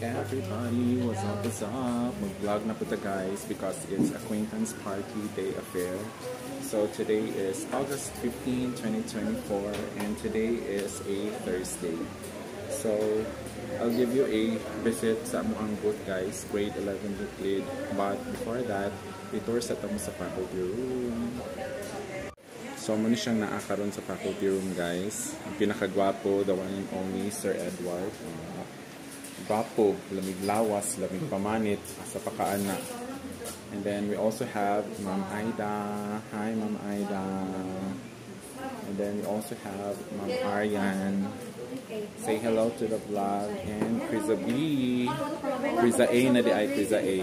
everybody, what's up, what's up? Mag-vlog na po ta guys because it's acquaintance party day affair. So today is August 15, 2024 and today is a Thursday. So I'll give you a visit sa amuang booth guys, grade 11 Euclid. But before that, itour sa tamo sa faculty room. So muna siyang naakaroon sa faculty room guys. Ang pinakagwapo, the one and only Sir Edward. Gwapo, lamig lawas, lamig pamanit, sa pakaana. And then we also have Ma'am Aida. Hi Ma'am Aida. And then we also have Ma'am Aryan. Say hello to the vlog. And Criza B. Criza A na di ay Criza A.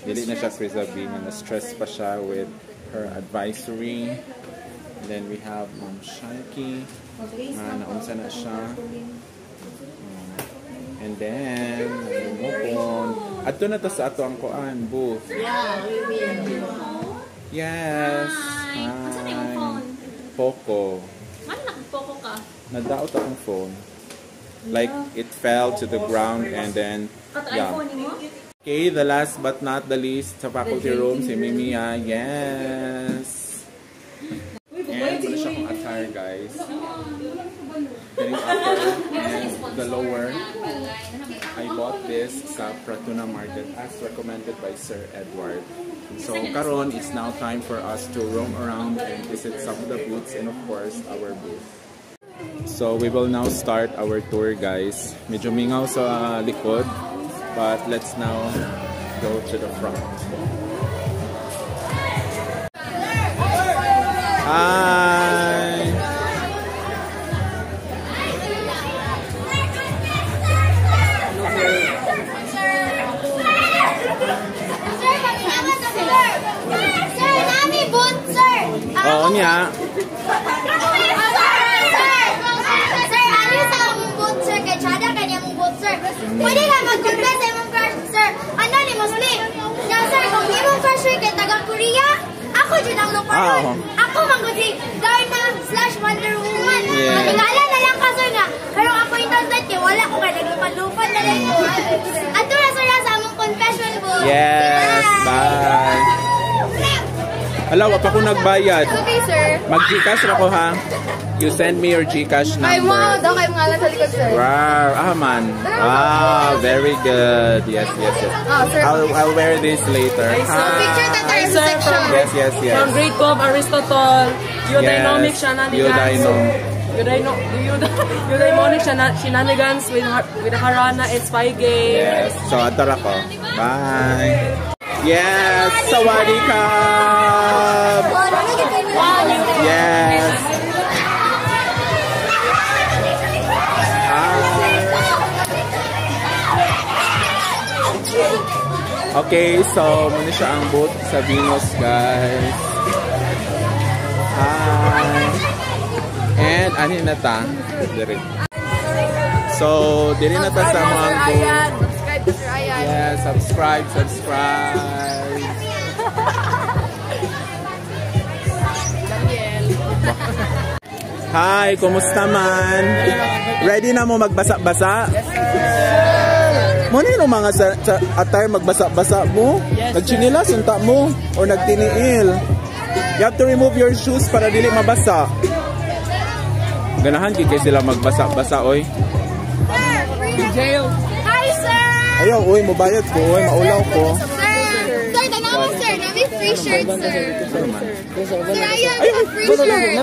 Dili na siya Criza B. Na-stress pa siya with her advisory. And then we have Ma'am Shanky. Naunsa na siya. And then, ato na to sa ato ang kuan booth. Yeah, we will. Yes. Hi. Hi. Poco. Man, nag-Poco ka? Nadaot akong phone. Like, it fell to the ground and then, yeah. Okay, the last but not the least, sa faculty room, si Mimia. Yes. And wala siya kong attire, guys. Getting upper and the lower. I bought this sa Pratuna Market as recommended by Sir Edward. So karon, it's now time for us to roam around and visit some of the booths and of course our booth. So we will now start our tour guys. Medyo mingaw sa likod, but let's now go to the front. Hi! Oo niya. Sir, ano sa mong boot, sir? Kaya tsada ka niya mong boot, sir. Pwede ka mag-confess sa mong crush, sir. Ano ni Muslim? Nga, sir, kung di mong crush, sir, kaya taga-Korea, ako dyan ang luparon. Ako mag-usig Darna/Wonder Woman. Matingala na lang ka, sir, nga. Pero ako internet, kaya wala ko kaya naglupad-lupad na lang ko. Ato na, sir, sa mong confession book. Yes, bye. Hala, wag ako nagbayad. Okay, sir. Mag-Gcash ako ha. You send me your Gcash number. Ay, wow. Daw kayo mga alas sa likod, sir. Wow, man. Wow, very good. Yes, yes, yes. Oh, sir. I'll wear this later. Picture that our section. Yes, yes, yes. From grade 12, Aristotle, Eudynamic shenanigans. Eudaimonic shenanigans with Harana and Spygate. Yes, so atar ako. Bye. Yes, sawadee ka. Yes. Okay, so muna siya ang booth sa Venus, guys. Hi. And ano na ta? So, diri na ta sa mga booth. Yeah, subscribe. Hi, kumusta man? Ready na mo magbasa-basa? Yes, sir. Muna yung mga sa attire magbasa-basa mo? Yes, nagchinilas, unta mo? Or nagtiniil? You have to remove your shoes para dili mabasa. Ganahan kay sila magbasa-basa, oy. Jail. Hi, sir! Ayaw, oy, mabayad ko, oy, maulaw ko. Sir, tanawa, sir. Nami free shirt, sir. Sir, ayan, free shirt.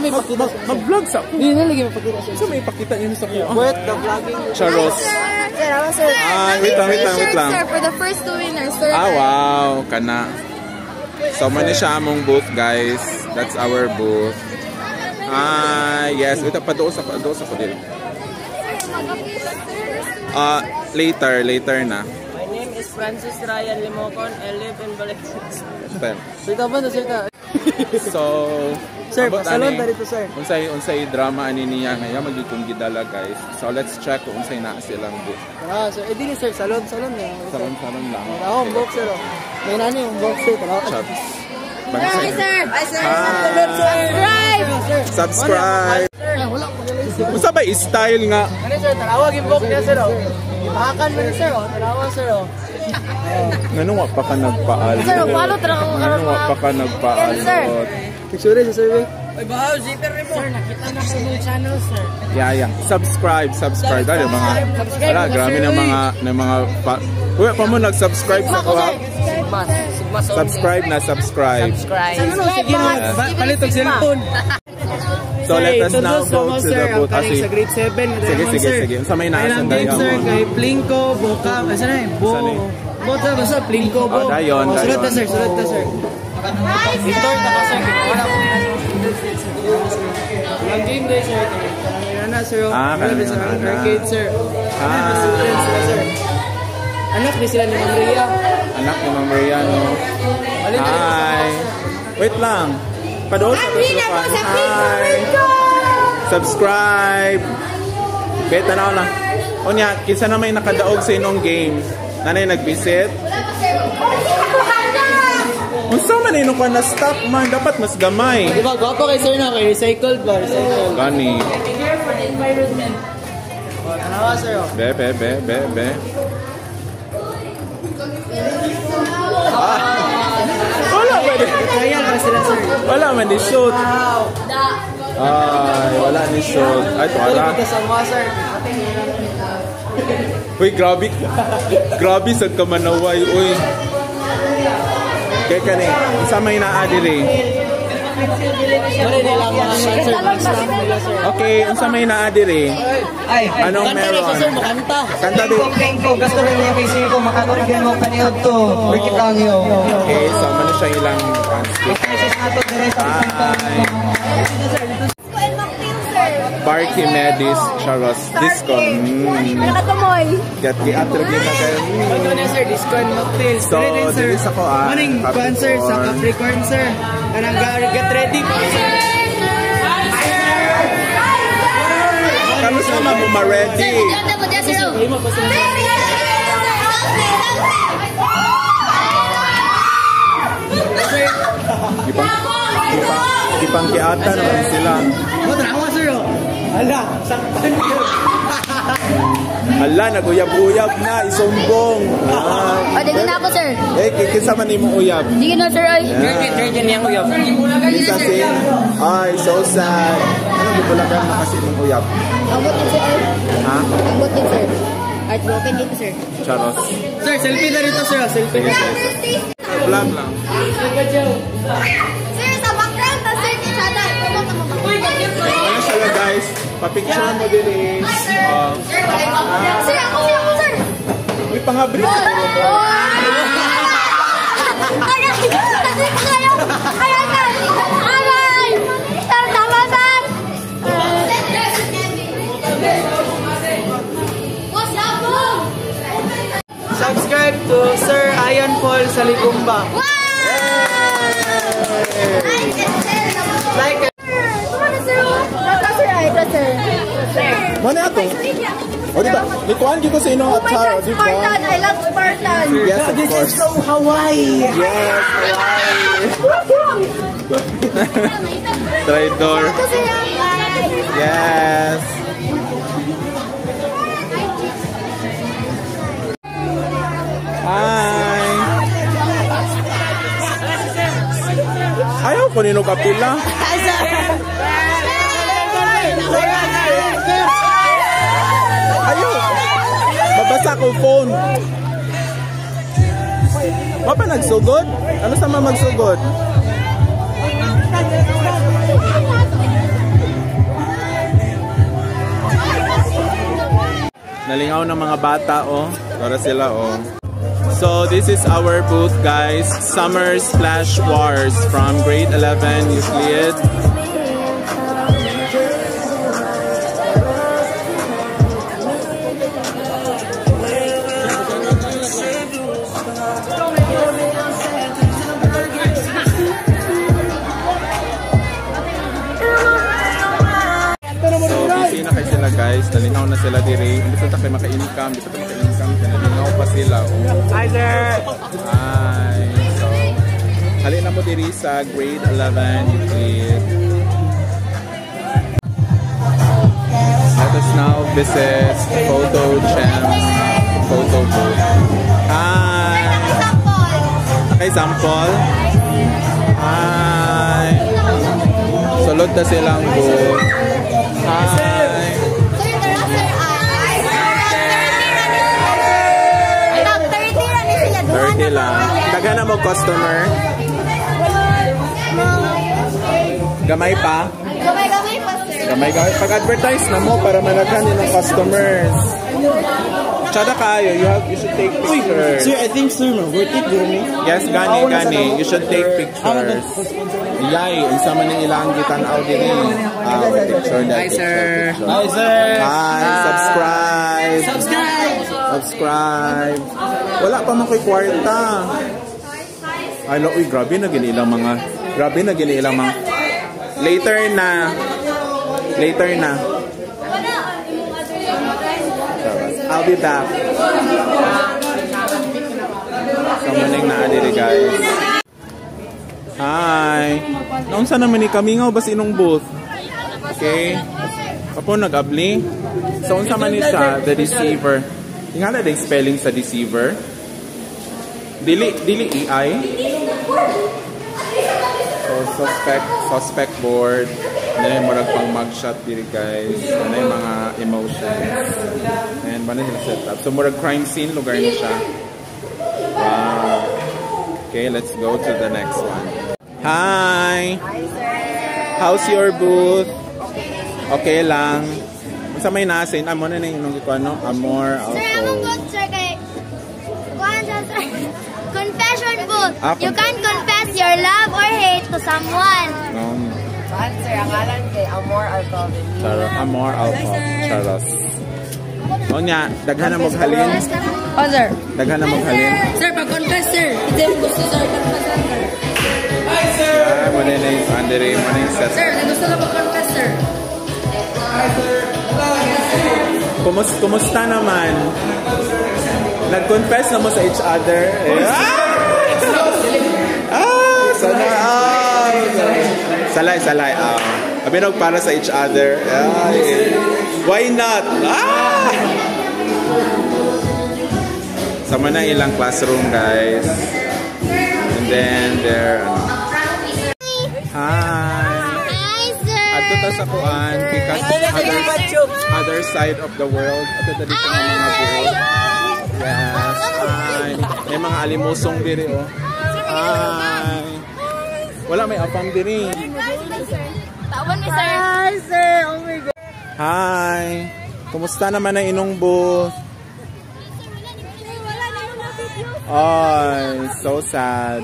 Mag-vlog sa ako. Hindi na lagi mapakita siya. So, may ipakita niyo sa ako. What? The vlogging? Charos. Sir, sir. Wait lang. Sir, for the first two winners, sir. Ah, wow. Kana. So, mani siya among booth, guys. That's our booth. Yes. Wait, padoos ako din. Later na. My name is Francis Ryan Limocon. I live in Baliches. Sita ba na sita? So, sir, salon ta dito, sir. Unsay drama ani niya ngayon magiging gidala, guys. So, let's check kung unsay na silang booth. So dili sir, salon na. Salon lang. Ako, boxer. May nani yung boxer. Chops. Hi, sir. Subscribe. Subscribe. Usa ba ba style nga? Ano sir, tarawag yung book niya sir oh. Ibahakan mo ni sir oh, tarawag sir oh. Ngano wa pa ka nagpaalot? Sir, follow tarawag. Ngano wa pa ka nagpaalot? Picture sa survey. Ay, bahaw, zipper rin mo. Sir, nakita na sa mong channel, sir. Yeah. Subscribe. Dahil mga, wala, grabe ng mga, uy, pa mo nag-subscribe sa ko ha? Subscribe. Subscribe. Sige na, palitog cellphone. So let us now go to the booth. Sa grade 7. Sige. Sa may naasan dayon. Sir, kay Plinko, Boka, asa na eh? Basta Plinko, Bo. Dayon. Sulat na sir. Victor, taka sir. Ang game day sir. Kanina sir. Arcade sir. Sir. Anak ni sila ni Ma'am Rhea. Anak ni Ma'am Rhea, no? Hi. Wait lang. Padoon sa kasulukan. Hi. Subscribe. Beta na lang. O niya, kinsa na may nakadaog sa inong game. Nanay nag-visit. Unsa man inong ka na stock man, dapat mas gamay. Diba, gwapo kay sir na, kay recycled ba? Recycled. Gani. Care for the environment. Tanawa sir oh. Be. Wala ba di? Trial ba sila sir? Wala man di shoot. Ay, wala ni shoot. Ay, wala. Ito sa mga sir. Uy, grabe sa kamanaway, uy. Kaya ka ni, isa may naadili. Okay, isa may naadili. Anong meron? Kanta din. Gusto rin niya kasi ko makakagyan mo kaniod to. Wikitangyo. Okay, so ano siya ilang translate? Parky Medis Charos Disco. Nakatamoy. Get the attribute na kayo. Ano na sir, disco and mocktail. So, dili sa ko Morning, sir, sa Capricorn sir. Anong get ready po sir. Kamusta mo ma-ready? Ipang kiata naman sila. Trawa sir oh. Hala, saktan yun. Hala, naguyab-uyab na, isumbong. Digin na ako, sir. Kinsa man imong uyab? Digin na, sir, ay. Virgin niyang uyab. Lisa sin. Ay, so sad. Anong bubulagan na kasi imong uyab? Ambot din, sir. Ha? Ambot din, sir. At broken dito, sir. Charos. Sir, selfie na rito sir. Selfie na. Vlog lang. Sir, sa background, ta, sir, ni Chada. Ano siya guys? Papicture mo din eh. Sir, ako, sir. May pangabri siguro mo. Subscribe to Sir Ian Paul sa Ligumba. Like it. Mana ato? O diba? Likuan ko sa inong atar, o diba? Spartan, I love Spartan. Yes, of course. So Hawaii. Yes, Hawaii. Traidor. Yes. Hi. Ayaw ko nino kapila. Ayaw. Mabasa ko phone. Mapa nagsugod? Ano sa mga magsugod? Nalingaw ng mga bata, oh. Para sila, oh. So, this is our booth, guys. Summer Splash Wars from grade 11 Euclid. Guys, nalinaw na sila diri. Hindi pa tayo maka-income, nalinaw pa sila. Oh. Hi sir! Hi! So, halina mo diri sa grade 11 Euclid. Let us now visit Photo Gems photo booth. Hi! Okay, sample. Hi! Sulod na silang booth. Hi! About 30 na siya. 30 lang. Taga na mo customer. Gamay pa? Gamay-gamay pa, sir. Gamay-gamay. Pag-advertise na mo para managhan din ng customers. Tsada kayo, you should take pictures. Sir, I think sir, worth it, gani? Yes, gani. You should take pictures. Yay, isa man yung ilang gitanaw din eh. Picture na. Hi, sir. Picture. Hi, sir. Hi, subscribe. Wala pa man ko'y kwarta. Ay, uy, grabe na ginilang mga. Later na. I'll be back. Kamaning na adiri guys. Hi. Naunsa naman ni Kamingaw bas inong booth? Okay. Apo nag-abli. So unsa man ni siya, The Deceiver. Tingala din spelling sa Deceiver. Dili EI. So suspect board. Ano murag pang mugshot diri guys. Ano yung mga emotions. And paano sila set up. So murag crime scene lugar na siya. Wow. Okay, let's go to the next one. Hi! How's your booth? Okay lang. Sa may nasin, amo na yung ano? Amor, Sir, among booth, sir, kay... Kuhan siya, sir. Confession booth. You can confess your love or hate to someone. Sir, ang alam kay Amor Alcohol. Amor Alcohol. Charos. O niya, daghan na maghalin. Oh, sir. Daghan na maghalin. Sir, pag-confess, sir. Hindi mo gusto, sir. Confess, sir. Hi, sir! Muna na yung Andre, muna yung set. Sir, gusto na mag-confess, sir. Hi, sir! Kumusta naman? Nag-confess na mo sa each other? Sana. Salay. Abinog para sa each other. Why not? Sama na ilang classroom, guys. And then there. Hi, sir. Ato ta sa kuan because other side of the world. Ato ta dito ng mga buhok. Yes. Hi. May mga alimusong diri oh. Hi. Wala may apam diri. Tawan ni sir. Hi, sir. Oh my God. Hi. Kumusta naman ang inong booth? Ay, so sad.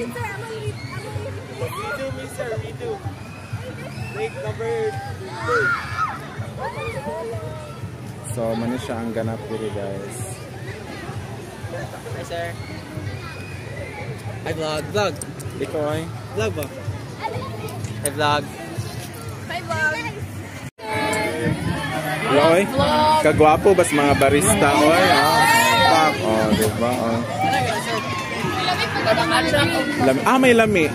So, mani siya ang ganap diri guys. Hi, sir. Hi, vlog. Ikaw ay? Vlog ba? Hi, vlog. Oy, kagwapo bas mga barista oy. Fuck. Oh, diba? Oh. May lami.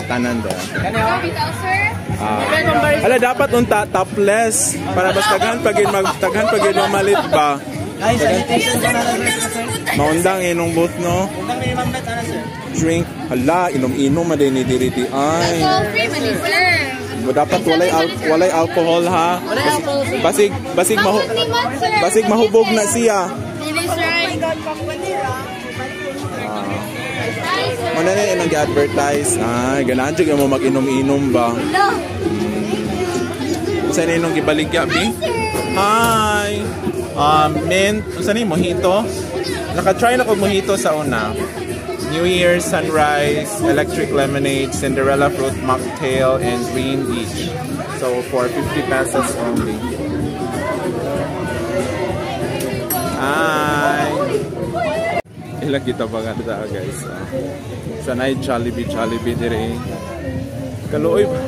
Tanan da. Ala dapat unta topless para bas taghan pagin mamalit ba. Maundang inong booth no. Undang ni Ma'am Bet ana sir. Drink. Hala, inom-inom madin ni diri ay. Free man, sir. Dapat walay alcohol ha. Basig mahubog na siya. Muna na yung nag-advertise. Ganahan siya mo mag-inom-inom ba? Saan yung gibaligya, B? Hi! Mint. Saan yung mojito? Naka-try na ko mojito sa una. New Year, Sunrise, Electric Lemonade, Cinderella Fruit Mocktail, and Green each. So, for 50 pesos only. Hi! Ilang kita ba nga guys? Sanay Jollibee dire. Kaluoy ba?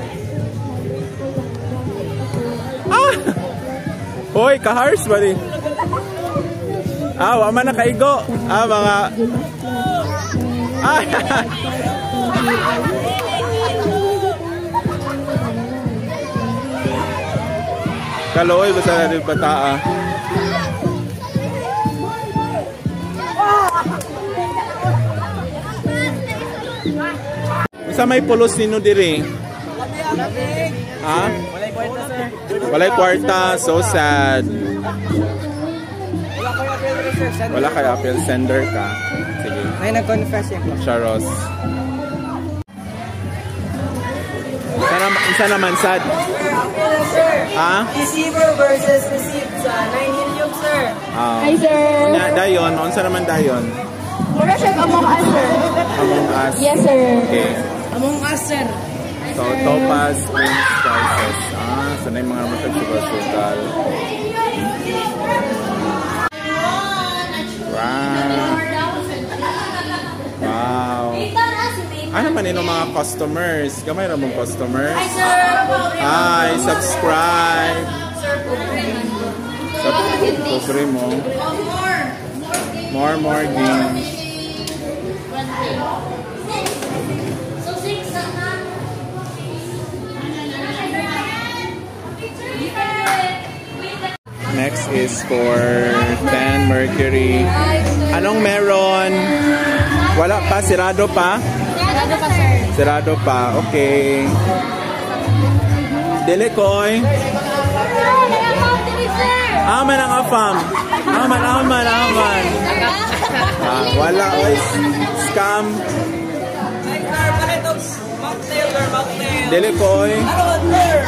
Hoy, kahars ba rin? Wa man nakaigo. Mga... Kaloy basta na rin bataa. Sa may pulos nino diri? Ha? Walay kwarta, so sad. Wala kay appeal, sender ka. Sige. May nag-confess yan. Charos. Isa naman sad. Ha? Receiver versus received sa 9 million, sir. Hi, sir. Dayon, unsa naman dayon? Mura siya Among Us, sir. Among Us. Yes, sir. Okay. Among Us, sir. So, Topaz, Queen, Spices. Sanay mga matag-sugal-sugal. Wow. Ano man yung mga customers? Gamay na mong customers? Hi, subscribe. Pobre mo. More games. Next is for 10 Mercury. Anong meron? Wala pa? Sirado pa? Sirado pa, sir. Sirado pa. Okay. Dili koy. Aman ang afam. Aman. Wala oy. Scam. Dili koy.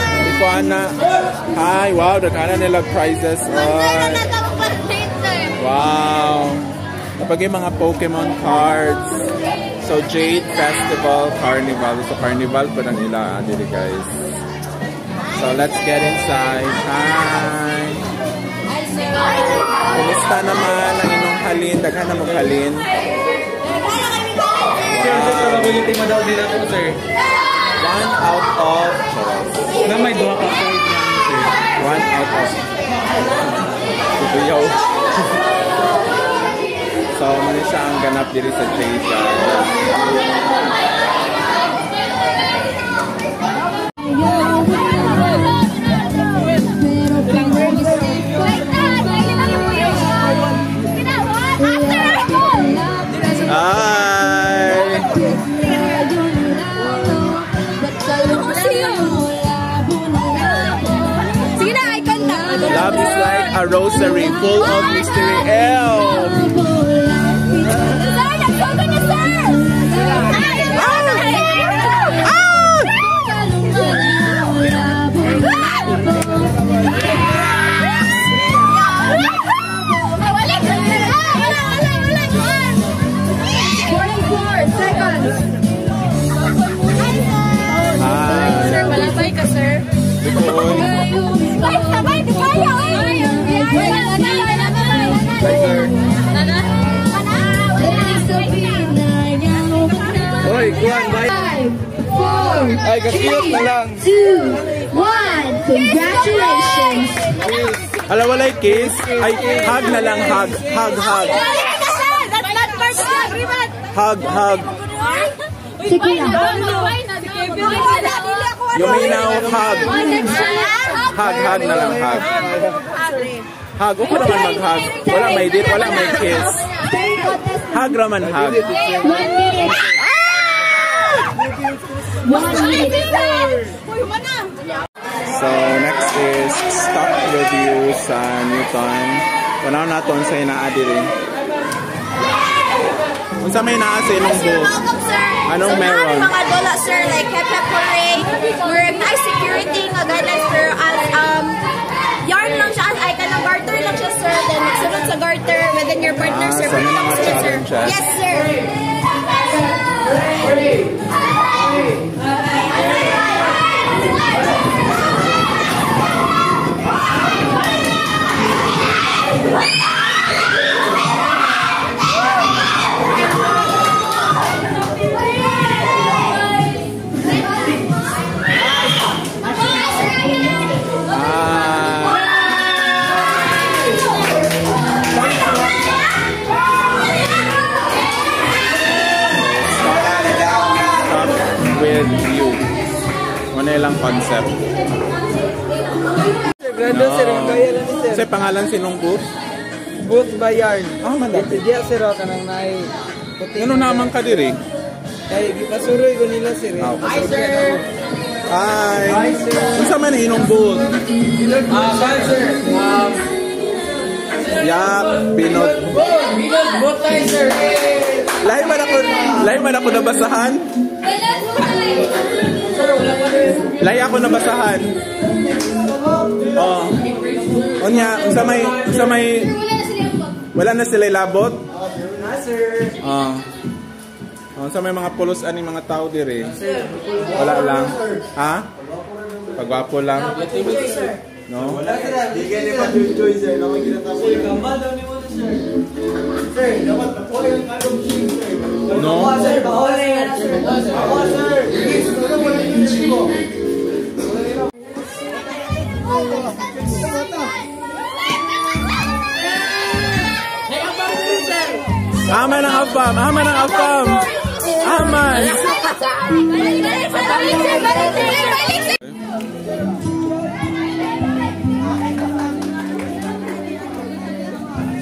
Di ko ana. Hi, wow, dagana nila prizes. Wow. Kapag yung mga Pokemon cards. So, Jade Festival, Carnival. So, Carnival pa na nila, dili guys. So, let's get inside. Hi! Kumusta naman ang inyong halin? Daghan na maghalin. Sir, probability mo daw din ako, sir. 1 out of... Na may duha ka po. 1 out of... Subuyaw. So, muna siya ang ganap diri sa Jade. Love is like a rosary full of mystery. Sir, malabay ka, sir. Sabay, di kaya, Oy, kuhan, bay. 5, 4, Ay, kasiyot na lang. 2, 1. Congratulations. Ala, walay kiss. Ay, hug na lang, hug. Hug. That's not personal agreement. Hug. Sige lang. Yuminaw, hug. Hug na lang, hug. Hug, okay naman mag-hug. Wala may dip, wala may kiss. Hug raman, hug. 1 minute. 1 minute. So, next is stock review sa Newton. Wala natin sa inaadiri. Kung sa may naasa inong booth, anong meron? Mga dola, sir, like Hep Hooray. We're nice security, nga guidelines, sir. Yarn lang siya, ay kanang garter lang siya, sir. Then magsunod sa garter within your partner, sir. sa mga challenges. Yes, sir. With you. Ano ilang concept? Nilo sir, magaya lang ni sir. Sa pangalan sinong booth? Booth by Yarn. Ah, malapit. Diya sir, kanang naay. Ano naman ka diri? Kaya gipasuroy ko nila sir. Hi sir! Hi! Unsa man inong booth? Sir. Yak, binot. Binod, booth tayo sir. Lahi man ako nabasahan? Lahi ako nabasahan. Oh. Unya, unsa may wala na sila labot? Sir. Oh. Sa may mga pulos ani mga tao dire. Wala lang. Ha? Pagwapo lang. No? Wala sir. Di ka ni pa-joy sir. Naman ginatapos. Sir, kambal daw ni mo sir. Sir, dapat ako yung kalong sir. No? Sir, bawal na yan sir. Ako sir. Please, wala yung mo. Aman ang afam! Aman ang afam! Aman!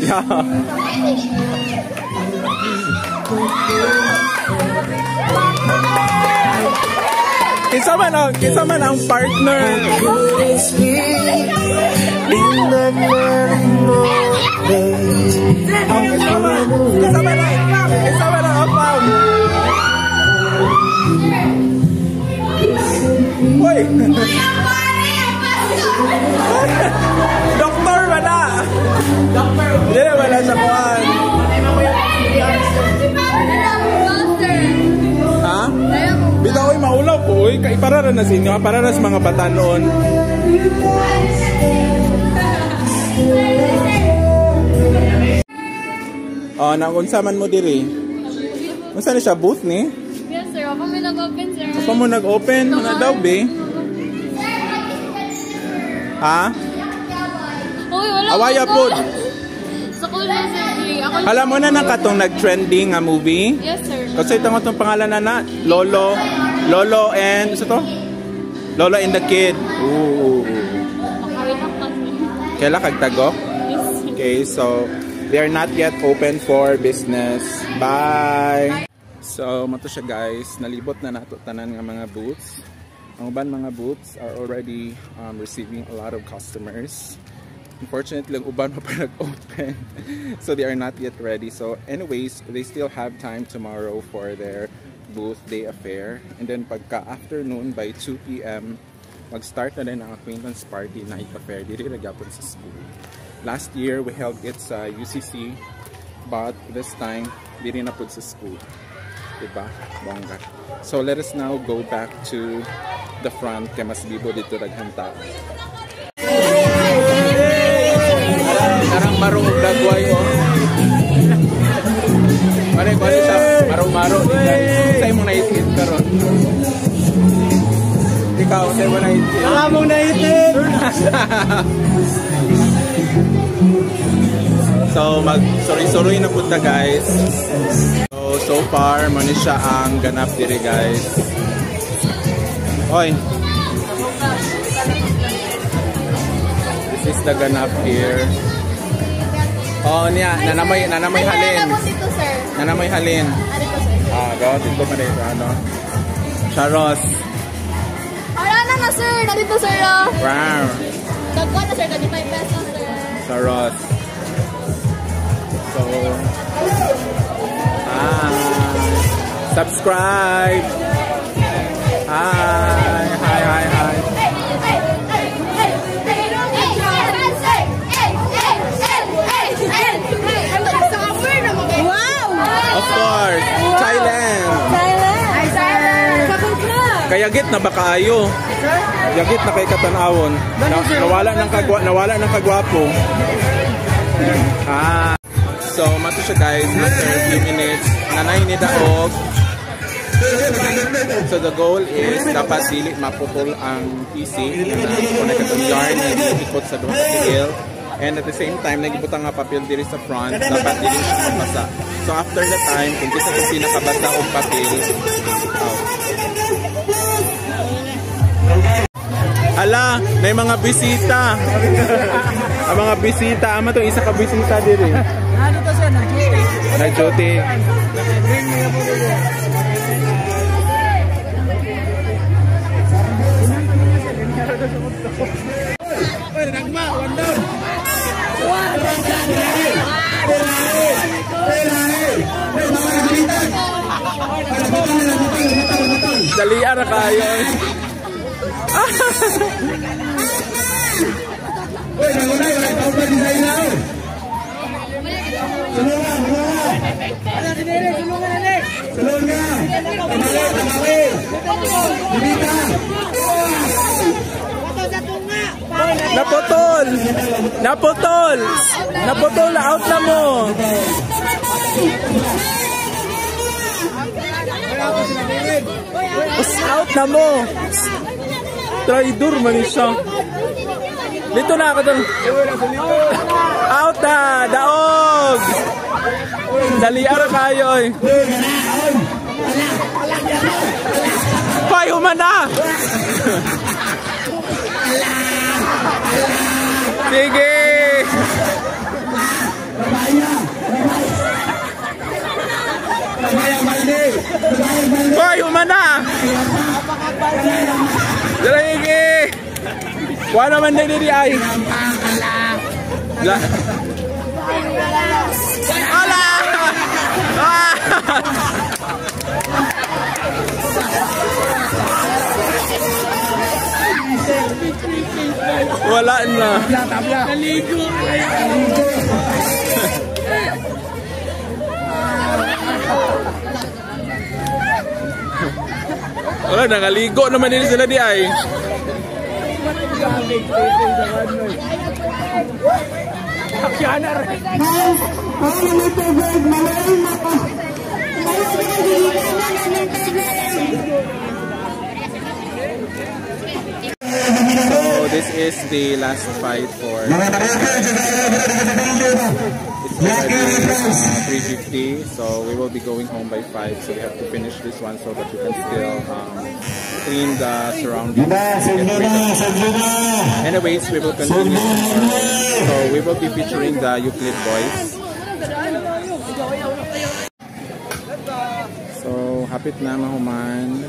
Yeah. Kinsa man ang partner. Kinsa man ang afam. Hoy. Doktor ba na? Doktor. Hindi na wala sa kuhan. Ha? Bitaw ay maulaw po. Iparara na sa inyo. Para sa mga bata noon. Oh, naunsaman mo diri? Unsa na siya booth ni? Yes sir, ako may nag-open sir. Ako mo nag-open? Ano daw be? Ha? Uy, wala Awaya ko. pod. Sa kulo sir. Ako Alam mo na katong nag-trending nga movie? Yes sir. Kasi ito nga itong pangalan na Lolo and, isa to? Lolo and the Kid. Ooh. Makawinak na sir. Kaila kagtagok? Yes sir. Okay, so they are not yet open for business. Bye! So, mato siya guys. Nalibot na nato tanan nga mga booths. Ang uban mga booths are already receiving a lot of customers. Unfortunately, ang uban pa nag-open. So, they are not yet ready. So, anyways, they still have time tomorrow for their booth day affair. And then, pagka-afternoon by 2 p.m., mag-start na rin ang acquaintance party night affair. Dito nagyapon sa school. Last year, we held it sa UCC. But this time, dito na po sa school. Diba? Bongga. So, let us now go back to the front. Kaya mas bibo dito naghanta. Karang marong dagway o. Pare siya, marong-marong. Sa'yo mong naitin karon. Ikaw, sa'yo mong naitin. Saka mong naitin! So, mag-suri-suri na punta guys. So far, mani siya ang ganap diri guys. Oy! This is the ganap here. Oh, niya, nanamay halin. Nanamay halin. Gawatin ko pa dito, ano? Charos. Arana na sir, nandito sir. Wow. Dagwa na sir, 25 pesos sir. Charos. So, subscribe. Hi. Of course, Thailand. Kayagit na ba kaayo? Yagit na kay katanawon. Nawala ng kagwapo. So, mato siya guys, after a few minutes, nanay ni daog. So, the goal is dapat dili maputol ang PC kung nagkatong yarn na ikot sa doon sa tigil. And at the same time, nagibutang nga papel diri sa front, dapat dili siya mabasa. So, after the time, kung kisa kung pinakabasa o papel, Ala, may mga bisita. Ang mga bisita, ama to isa ka bisita diri. Ano to siya, nag-duty. Nag-duty. Bring me up dito. Nagma, one down. Dalian na kayo. Naputol! Naputol! Naputol! Out na mo! Out na mo! Traidor man siya. Dito na ako doon. Out na! Daog! Daliar kayo eh. Hoy, humana! Sige! Hoy, humana! Sige! Wala naman na diri ay. Ala! Wala na. Naligo. Wala, nakaligo naman din sila di ay. So this is the last fight for it's 3:50, so we will be going home by 5, so we have to finish this one so that we can still clean the surroundings. Anyways, we will continue. So we will be featuring the Euclid Boys. So hapit na mahuman.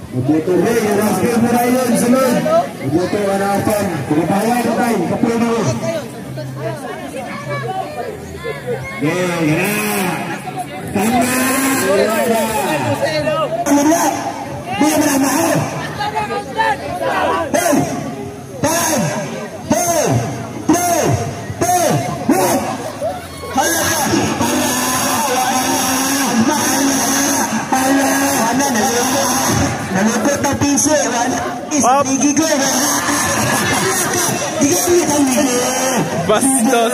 Begitu ni Rasul Murayon Zulun. Begitu harapan berbahagia baik kepada. Ya. Dia beramahu. Bastos.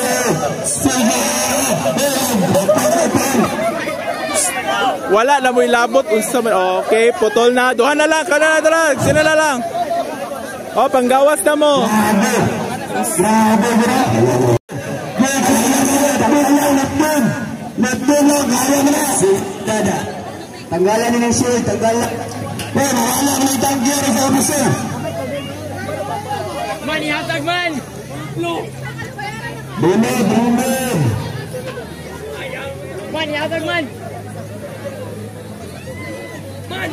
Wala na mo ilabot unsa man. Okay, putol na. Duha na lang, kana na dalag. Sino na lang? Oh, panggawas na mo. Tanggalan ni Sul, tanggalan. Wala ni tanggir sa officer. Man, ihatag man! Bunod. Man, ihatag man! Man!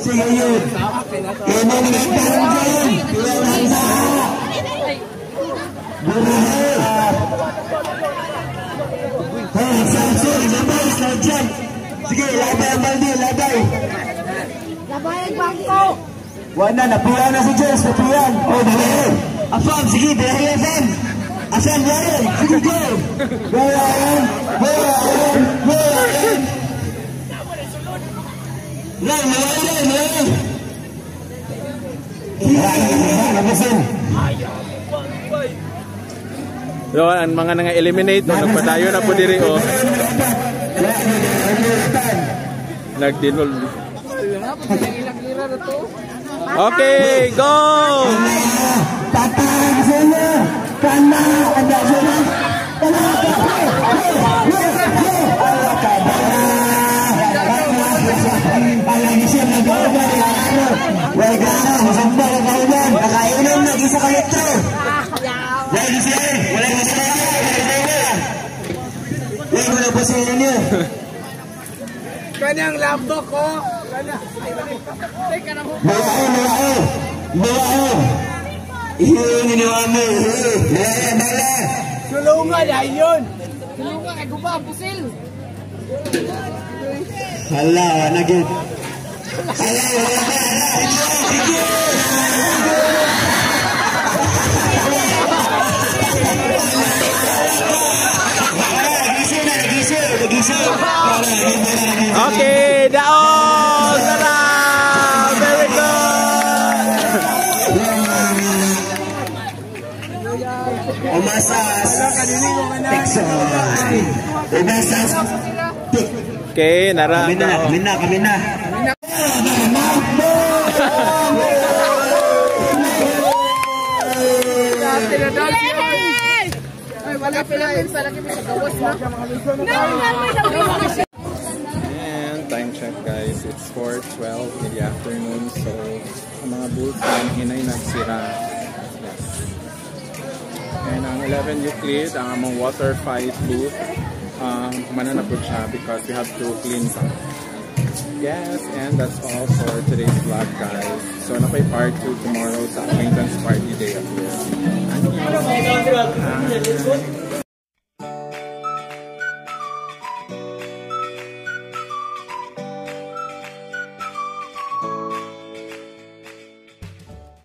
Sige yun. Sige, labay ang balde, labay. Labay ang bangko. Wala, napiyan na si Jess, napiyan. Oh, dahil. Afam, sige, dahil Afam. Afam, dahil. Sige, go. Dahil. So, ang mga nanga-eliminate no, nagpadayo na po diri o. Nagdinol. Okay, go! Tatang sana. Kana, anda sana. Palagi siya nag-auban. Wala ka na, masamba nag-auban. Nakainom, nag-isa ka litro. Lagi siya, wala ka sa kaya. Wala mo na po sa inyo. Kanyang laptop ko. Bawa. Ihihin ni Mami. Bala. Sulungan, ayun. Sulungan, ay guba, pusil. Hala, nagit. Hala. Okay, daon! Tara! Very good! Umasas. Texas. Umasas. Okay, nara. Kami na. Ay, wala pala yun. Palagi mo sa gawas na. And time check guys, it's 4:12 in the afternoon. So, ang mga booths ang hinay nagsira. Yes. And ang 11 Euclid, ang among water fight booth, kumana na po siya because we have to clean some. Yes, and that's all for today's vlog guys. So, napay part 2 tomorrow sa acquaintance party day of here.